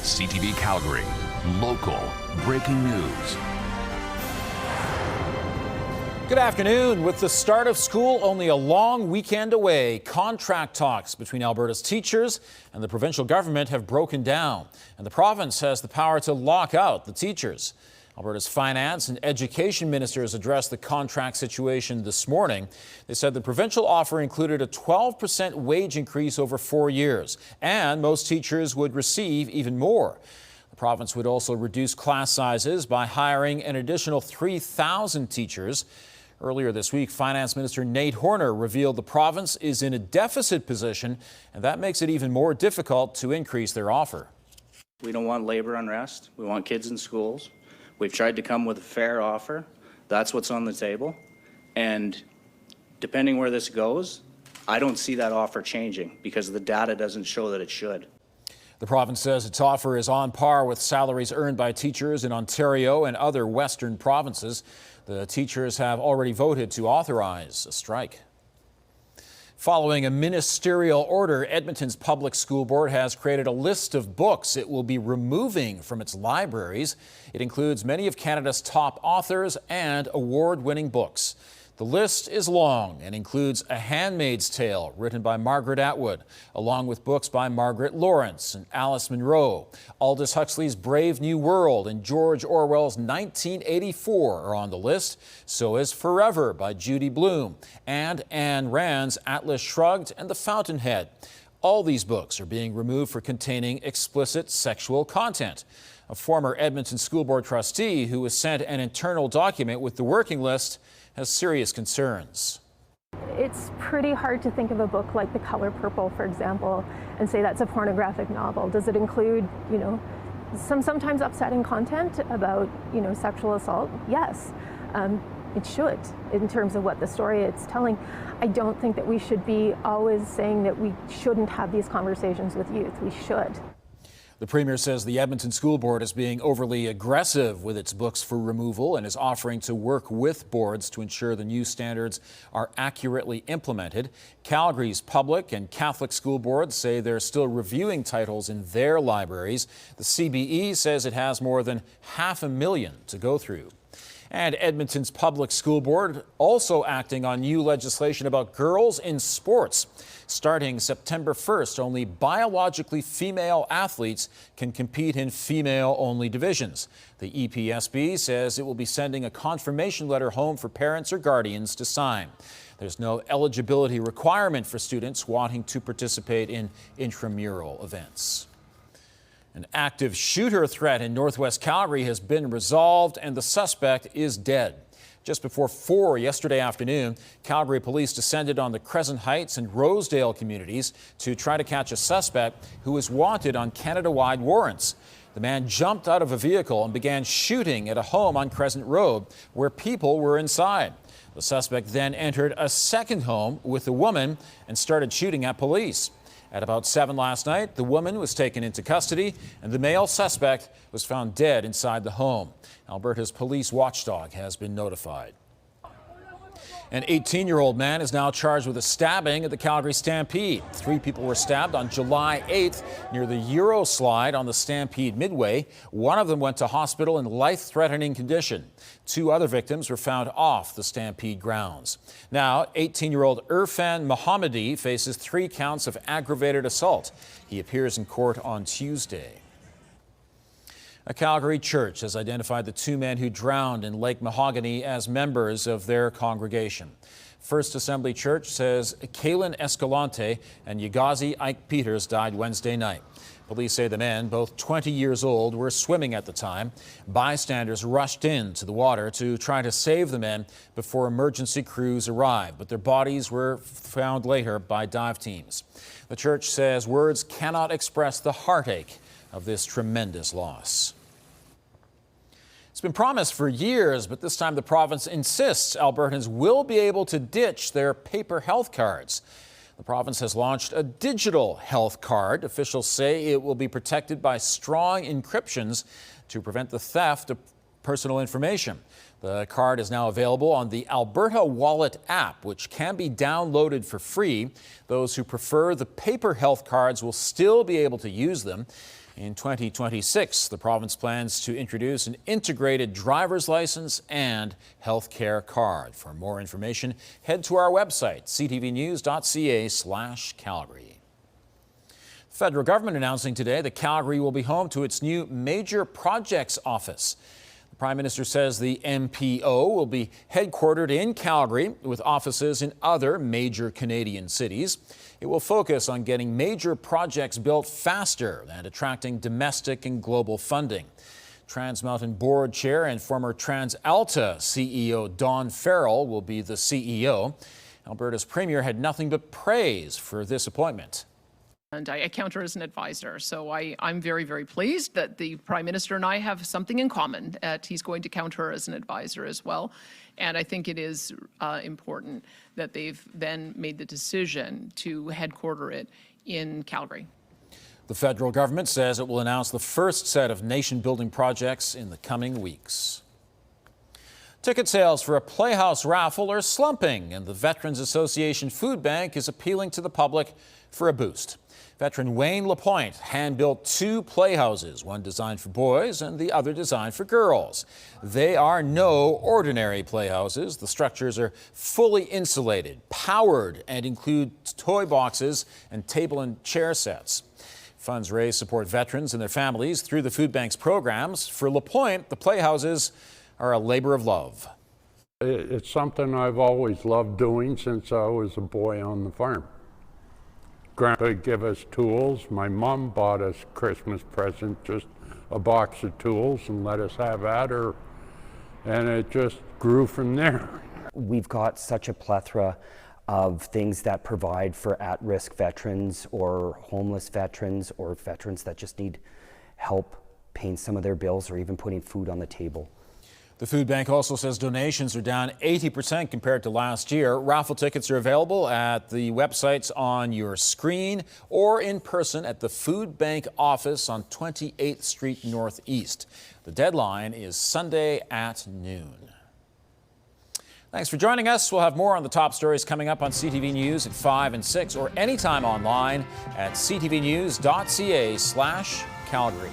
CTV Calgary, local breaking news. Good afternoon. With the start of school only a long weekend away, contract talks between Alberta's teachers and the provincial government have broken down, and the province has the power to lock out the teachers. Alberta's finance and education ministers addressed the contract situation this morning. They said the provincial offer included a 12% wage increase over 4 years, and most teachers would receive even more. The province would also reduce class sizes by hiring an additional 3,000 teachers. Earlier this week, Finance Minister Nate Horner revealed the province is in a deficit position, and that makes it even more difficult to increase their offer. We don't want labor unrest. We want kids in schools. We've tried to come with a fair offer. That's what's on the table. And depending where this goes, I don't see that offer changing because the data doesn't show that it should. The province says its offer is on par with salaries earned by teachers in Ontario and other Western provinces. The teachers have already voted to authorize a strike. Following a ministerial order, Edmonton's Public School Board has created a list of books it will be removing from its libraries. It includes many of Canada's top authors and award-winning books. The list is long and includes A Handmaid's Tale, written by Margaret Atwood, along with books by Margaret Lawrence and Alice Munro. Aldous Huxley's Brave New World and George Orwell's 1984 are on the list. So is Forever by Judy Blume and Ayn Rand's Atlas Shrugged and The Fountainhead. All these books are being removed for containing explicit sexual content. A former Edmonton School Board trustee who was sent an internal document with the working list has serious concerns. It's pretty hard to think of a book like The Color Purple, for example, and say that's a pornographic novel. Does it include, sometimes upsetting content about, sexual assault? Yes, it should, in terms of what the story it's telling. I don't think that we should be always saying that we shouldn't have these conversations with youth. We should. The Premier says the Edmonton School Board is being overly aggressive with its books for removal and is offering to work with boards to ensure the new standards are accurately implemented. Calgary's public and Catholic school boards say they're still reviewing titles in their libraries. The CBE says it has more than 500,000 to go through. And Edmonton's Public School Board also acting on new legislation about girls in sports. Starting September 1st, only biologically female athletes can compete in female-only divisions. The EPSB says it will be sending a confirmation letter home for parents or guardians to sign. There's no eligibility requirement for students wanting to participate in intramural events. An active shooter threat in northwest Calgary has been resolved and the suspect is dead. Just before 4 yesterday afternoon, Calgary police descended on the Crescent Heights and Rosedale communities to try to catch a suspect who is wanted on Canada-wide warrants. The man jumped out of a vehicle and began shooting at a home on Crescent Road where people were inside. The suspect then entered a second home with a woman and started shooting at police. At about 7 last night, the woman was taken into custody and the male suspect was found dead inside the home. Alberta's police watchdog has been notified. An 18-year-old man is now charged with a stabbing at the Calgary Stampede. 3 people were stabbed on July 8th near the Euro slide on the Stampede Midway. One of them went to hospital in life-threatening condition. 2 other victims were found off the Stampede grounds. Now, 18-year-old Irfan Mohammadi faces 3 counts of aggravated assault. He appears in court on Tuesday. A Calgary church has identified the 2 men who drowned in Lake Mahogany as members of their congregation. First Assembly Church says Kaylin Escalante and Yagazi Ike Peters died Wednesday night. Police say the men, both 20 years old, were swimming at the time. Bystanders rushed into the water to try to save the men before emergency crews arrived, but their bodies were found later by dive teams. The church says words cannot express the heartache of this tremendous loss. It's been promised for years, but this time the province insists Albertans will be able to ditch their paper health cards. The province has launched a digital health card. Officials say it will be protected by strong encryptions to prevent the theft of personal information. The card is now available on the Alberta Wallet app, which can be downloaded for free. Those who prefer the paper health cards will still be able to use them. In 2026, the province plans to introduce an integrated driver's license and health care card. For more information, head to our website, ctvnews.ca/Calgary. The federal government announcing today that Calgary will be home to its new Major Projects Office. The Prime Minister says the MPO will be headquartered in Calgary with offices in other major Canadian cities. It will focus on getting major projects built faster and attracting domestic and global funding. Trans Mountain Board Chair and former TransAlta CEO Dawn Farrell will be the CEO. Alberta's Premier had nothing but praise for this appointment. And I count her as an advisor. So I'm very, very pleased that the Prime Minister and I have something in common. He's going to count her as an advisor as well. And I think it is important that they've then made the decision to headquarter it in Calgary. The federal government says it will announce the first set of nation-building projects in the coming weeks. Ticket sales for a Playhouse raffle are slumping, and the Veterans Association Food Bank is appealing to the public for a boost. Veteran Wayne Lapointe hand-built 2 playhouses, one designed for boys and the other designed for girls. They are no ordinary playhouses. The structures are fully insulated, powered, and include toy boxes and table and chair sets. Funds raised support veterans and their families through the food bank's programs. For Lapointe, the playhouses are a labor of love. It's something I've always loved doing since I was a boy on the farm. Grandpa gave us tools. My mom bought us Christmas present, just a box of tools, and let us have at her, and it just grew from there. We've got such a plethora of things that provide for at-risk veterans or homeless veterans or veterans that just need help paying some of their bills or even putting food on the table. The food bank also says donations are down 80% compared to last year. Raffle tickets are available at the websites on your screen or in person at the food bank office on 28th Street Northeast. The deadline is Sunday at noon. Thanks for joining us. We'll have more on the top stories coming up on CTV News at 5 and 6 or anytime online at ctvnews.ca/Calgary.